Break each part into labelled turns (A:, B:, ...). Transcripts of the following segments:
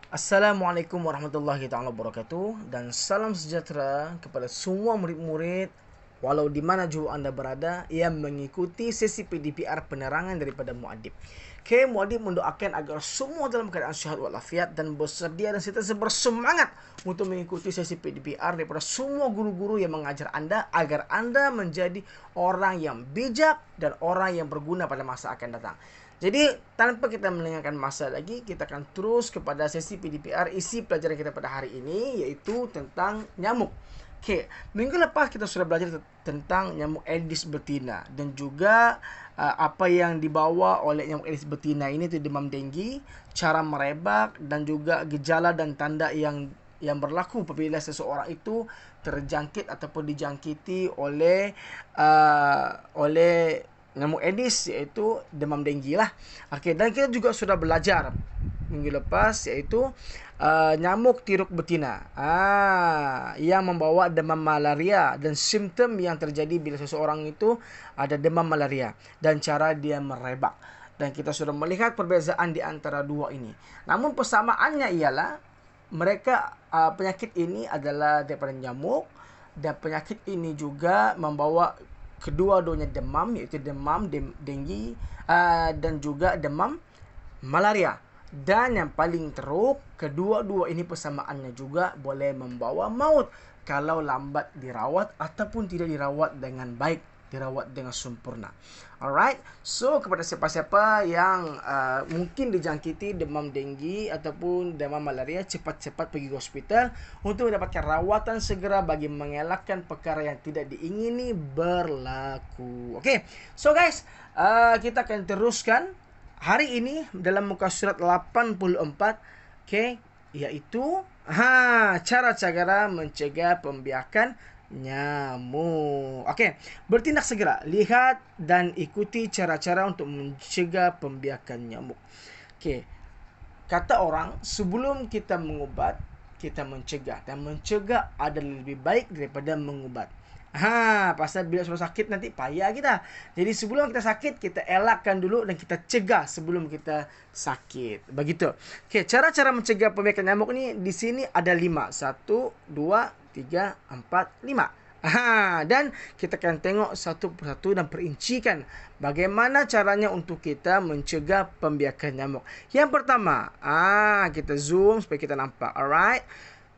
A: Assalamualaikum warahmatullahi taala wabarakatuh dan salam sejahtera kepada semua murid-murid walau di mana juga Anda berada yang mengikuti sesi PDPR penerangan daripada Muadib. Muadib mendoakan agar semua dalam keadaan sihat walafiat dan bersedia dan sentiasa bersemangat untuk mengikuti sesi PDPR daripada semua guru-guru yang mengajar Anda agar Anda menjadi orang yang bijak dan orang yang berguna pada masa akan datang. Jadi tanpa kita melengahkan masa lagi, kita akan terus kepada sesi PDPR. Isi pelajaran kita pada hari ini yaitu tentang nyamuk. Minggu lepas kita sudah belajar tentang nyamuk Aedes betina dan juga apa yang dibawa oleh nyamuk Aedes betina ini, itu demam denggi, cara merebak dan juga gejala dan tanda yang berlaku apabila seseorang itu terjangkit ataupun dijangkiti oleh nyamuk Aedes, iaitu demam denggi lah. Dan kita juga sudah belajar minggu lepas iaitu nyamuk tiruk betina yang membawa demam malaria dan simptom yang terjadi bila seseorang itu ada demam malaria dan cara dia merebak. Dan kita sudah melihat perbezaan di antara dua ini. Namun persamaannya ialah mereka penyakit ini adalah daripada nyamuk, dan penyakit ini juga membawa kedua-duanya demam, iaitu demam denggi dan juga demam malaria. Dan yang paling teruk, kedua-dua ini persamaannya juga boleh membawa maut kalau lambat dirawat ataupun tidak dirawat dengan baik, dirawat dengan sempurna. Alright, so kepada siapa-siapa yang mungkin dijangkiti demam denggi ataupun demam malaria, cepat-cepat pergi ke hospital untuk mendapatkan rawatan segera bagi mengelakkan perkara yang tidak diingini berlaku. So guys, kita akan teruskan hari ini dalam muka surat 84, iaitu cara-cara mencegah pembiakan nyamuk. Bertindak segera. Lihat dan ikuti cara-cara untuk mencegah pembiakan nyamuk. Kata orang, sebelum kita mengubat, kita mencegah. Dan mencegah adalah lebih baik daripada mengubat. Pasal bila sudah sakit nanti payah kita. Jadi sebelum kita sakit, kita elakkan dulu dan kita cegah sebelum kita sakit. Begitu. Cara-cara mencegah pembiakan nyamuk ni di sini ada 5. 1, 2, 3, 4, 5. Dan kita akan tengok satu persatu dan perincikan bagaimana caranya untuk kita mencegah pembiakan nyamuk. Yang pertama, kita zoom supaya kita nampak. Alright.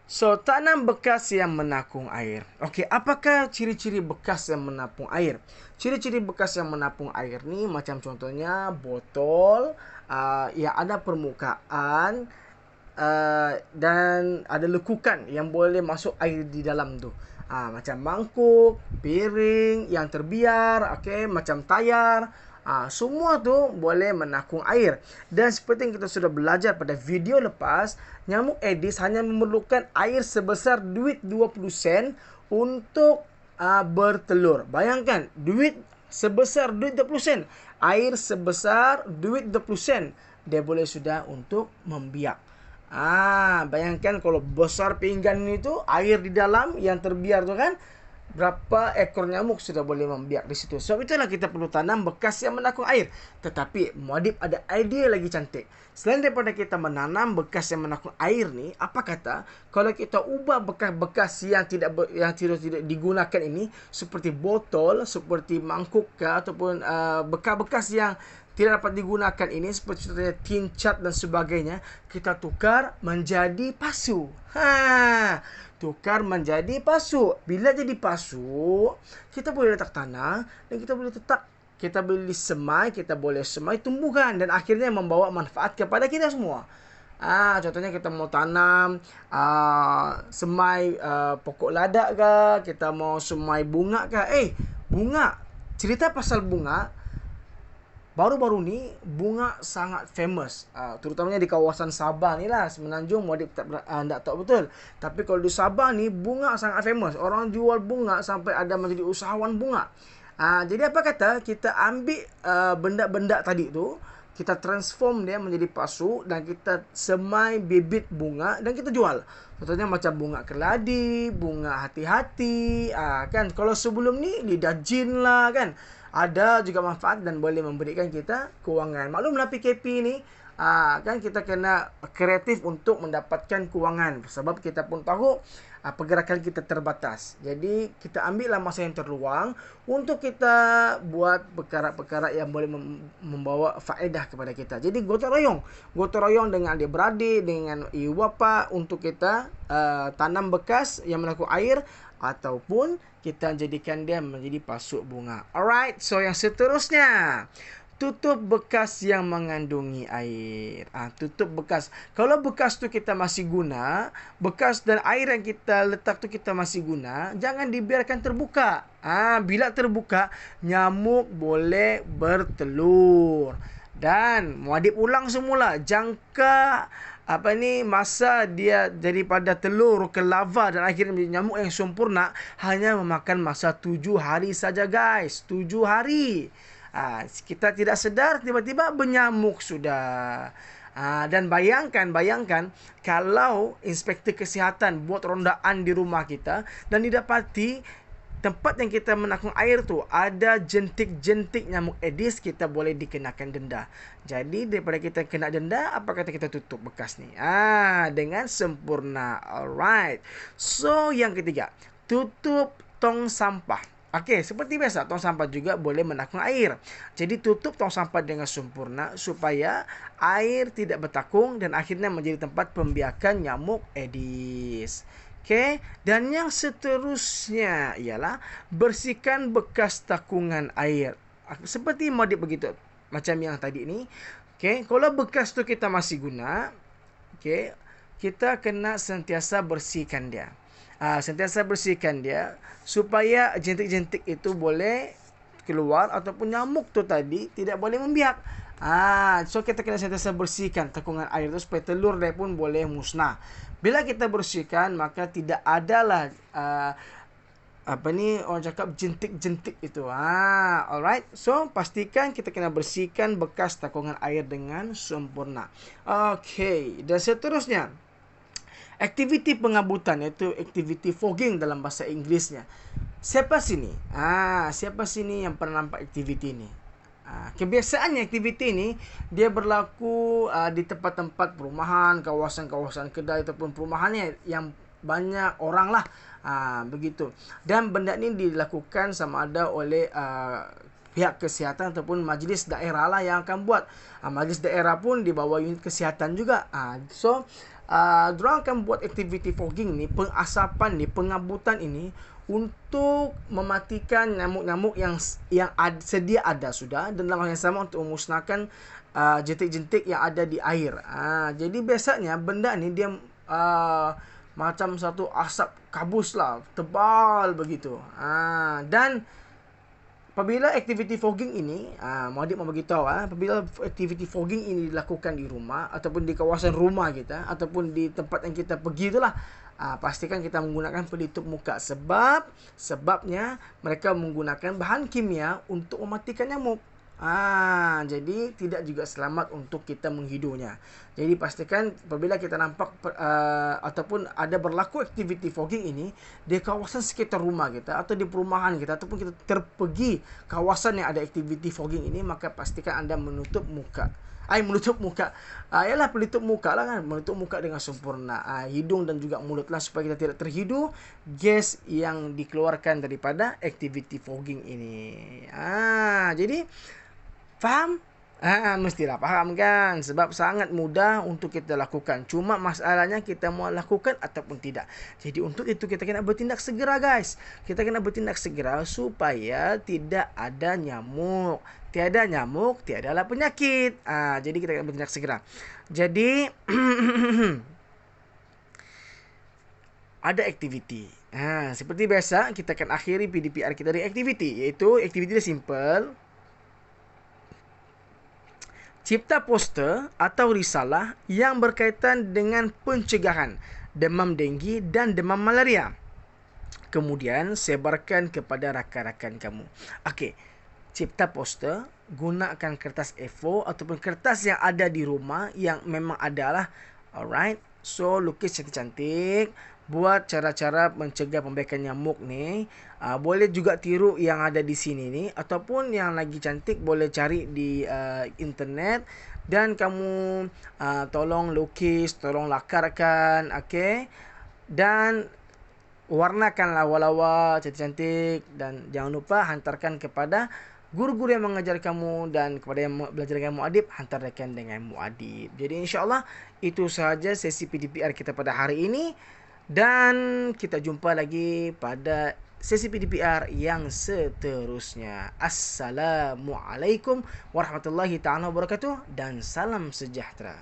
A: So, tanam bekas yang menapung air. Apakah ciri-ciri bekas yang menapung air? Ciri-ciri bekas yang menapung air ni macam contohnya botol yang ada permukaan dan ada lekukan yang boleh masuk air di dalam tu. Macam mangkuk, piring yang terbiar, macam tayar. Semua tu boleh menakung air. Dan seperti yang kita sudah belajar pada video lepas, nyamuk Aedes hanya memerlukan air sebesar duit 20 sen untuk bertelur. Bayangkan, duit sebesar duit 20 sen. Air sebesar duit 20 sen. Dia boleh sudah untuk membiak. Bayangkan kalau besar pinggan itu, air di dalam yang terbiar tu kan, berapa ekor nyamuk sudah boleh membiak di situ. Sebab itulah kita perlu tanam bekas yang menakung air. Tetapi Muadib ada idea lagi cantik. Selain daripada kita menanam bekas yang menakung air ni, apa kata kalau kita ubah bekas-bekas yang tidak digunakan ini, seperti botol, seperti mangkuk ataupun bekas-bekas yang tidak dapat digunakan ini, seperti contohnya tin cat dan sebagainya, kita tukar menjadi pasu. Tukar menjadi pasu. Bila jadi pasu, kita boleh letak tanah dan kita boleh semai, tumbuhan dan akhirnya membawa manfaat kepada kita semua. Contohnya kita mau tanam semai pokok ladak ke, kita mau semai bunga ke. Bunga. Cerita pasal bunga. Baru-baru ni bunga sangat famous, terutamanya di kawasan Sabah ni lah. Semenanjung Muadib tak tahu betul, tapi kalau di Sabah ni bunga sangat famous. Orang jual bunga sampai ada menjadi usahawan bunga. Jadi apa kata kita ambil benda-benda tadi tu, kita transform dia menjadi pasu dan kita semai bibit bunga dan kita jual. Contohnya macam bunga keladi, bunga hati-hati, kan. Kalau sebelum ni lidah jin lah kan. Ada juga manfaat dan boleh memberikan kita kewangan. Maklumlah PKP ni Kan kita kena kreatif untuk mendapatkan kewangan. Sebab kita pun tahu pergerakan kita terbatas. Jadi kita ambillah masa yang terluang untuk kita buat perkara-perkara yang boleh membawa faedah kepada kita. Jadi gotong royong dengan adik-beradik, dengan ibu bapa untuk kita tanam bekas yang menakut air, ataupun kita jadikan dia menjadi pasuk bunga. Alright, so yang seterusnya, tutup bekas yang mengandungi air. Tutup bekas. Kalau bekas tu kita masih guna, bekas dan air yang kita letak tu kita masih guna, jangan dibiarkan terbuka. Bila terbuka, nyamuk boleh bertelur. Dan muadib ulang semula, jangka masa dia daripada telur ke larva dan akhirnya menjadi nyamuk yang sempurna hanya memakan masa 7 hari saja, guys. 7 hari. Kita tidak sedar tiba-tiba bernyamuk sudah. Dan bayangkan kalau inspektor kesihatan buat rondaan di rumah kita dan didapati tempat yang kita menakung air tu ada jentik-jentik nyamuk Aedes, kita boleh dikenakan denda. Jadi daripada kita kena denda, apa kata kita tutup bekas ni dengan sempurna. Alright. So yang ketiga, tutup tong sampah. Okey, seperti biasa, tong sampah juga boleh menakung air. Jadi tutup tong sampah dengan sempurna supaya air tidak bertakung dan akhirnya menjadi tempat pembiakan nyamuk Aedes. Okey, dan yang seterusnya ialah bersihkan bekas takungan air. Seperti model begitu, macam yang tadi ni. Okey, kalau bekas tu kita masih guna, okey, kita kena sentiasa bersihkan dia. Sentiasa bersihkan dia supaya jentik-jentik itu boleh keluar ataupun nyamuk tu tadi tidak boleh membiak. So kita kena sentiasa bersihkan takungan air tu supaya telur dia pun boleh musnah. Bila kita bersihkan, maka tidak adalah orang cakap jentik-jentik itu. Alright. So pastikan kita kena bersihkan bekas takungan air dengan sempurna. Okay. Dan seterusnya, aktiviti pengabutan, iaitu aktiviti fogging dalam bahasa Inggerisnya. Siapa sini yang pernah nampak aktiviti ini? Kebiasaannya aktiviti ini dia berlaku di tempat-tempat perumahan, kawasan-kawasan kedai ataupun perumahannya yang banyak orang lah. Begitu. Dan benda ini dilakukan sama ada oleh pihak kesihatan ataupun majlis daerah lah yang akan buat. Majlis daerah pun di bawah unit kesihatan juga. Diorang akan buat aktiviti fogging ni, pengasapan ni, pengabutan ini untuk mematikan nyamuk-nyamuk yang sedia ada sudah, dan dalam hal yang sama untuk memusnahkan jentik-jentik yang ada di air. Jadi biasanya benda ni dia macam satu asap kabus lah, tebal begitu. Dan apabila aktiviti fogging ini, Muadib mau beritahu, apabila aktiviti fogging ini dilakukan di rumah ataupun di kawasan rumah kita ataupun di tempat yang kita pergi itulah, pastikan kita menggunakan pelitup muka. Sebabnya mereka menggunakan bahan kimia untuk mematikan nyamuk. Jadi tidak juga selamat untuk kita menghidupnya. Jadi pastikan apabila kita nampak ataupun ada berlaku aktiviti fogging ini di kawasan sekitar rumah kita atau di perumahan kita ataupun kita terpergi kawasan yang ada aktiviti fogging ini, maka pastikan anda menutup muka. Ialah pelitup muka lah kan. Menutup muka dengan sempurna. Hidung dan juga mulut lah supaya kita tidak terhidu gas yang dikeluarkan daripada aktiviti fogging ini. Jadi faham? Mestilah faham kan. Sebab sangat mudah untuk kita lakukan. Cuma masalahnya kita mau lakukan ataupun tidak. Jadi untuk itu kita kena bertindak segera, guys. Kita kena bertindak segera supaya tidak ada nyamuk. Tiada nyamuk, tiadalah penyakit. Jadi kita kena bertindak segera. Jadi ada aktiviti. Seperti biasa kita akan akhiri PDPR kita dari aktiviti, iaitu aktiviti dia simple. Cipta poster atau risalah yang berkaitan dengan pencegahan demam denggi dan demam malaria. Kemudian sebarkan kepada rakan-rakan kamu. Okey. Cipta poster, gunakan kertas A4 ataupun kertas yang ada di rumah yang memang ada lah. Alright. So lukis cantik-cantik, buat cara-cara mencegah pembaikan nyamuk nih, boleh juga tiru yang ada di sini nih, ataupun yang lagi cantik boleh cari di internet, dan kamu tolong lukis, tolong lakarkan, okey, dan warnakan lawa-lawa cantik-cantik, dan jangan lupa hantarkan kepada guru-guru yang mengajar kamu, dan kepada yang belajar dengan muadib, hantarkan dengan muadib. Jadi insyaAllah itu sahaja sesi PDPR kita pada hari ini, dan kita jumpa lagi pada sesi PDPR yang seterusnya. Assalamualaikum warahmatullahi taala wabarakatuh, dan salam sejahtera.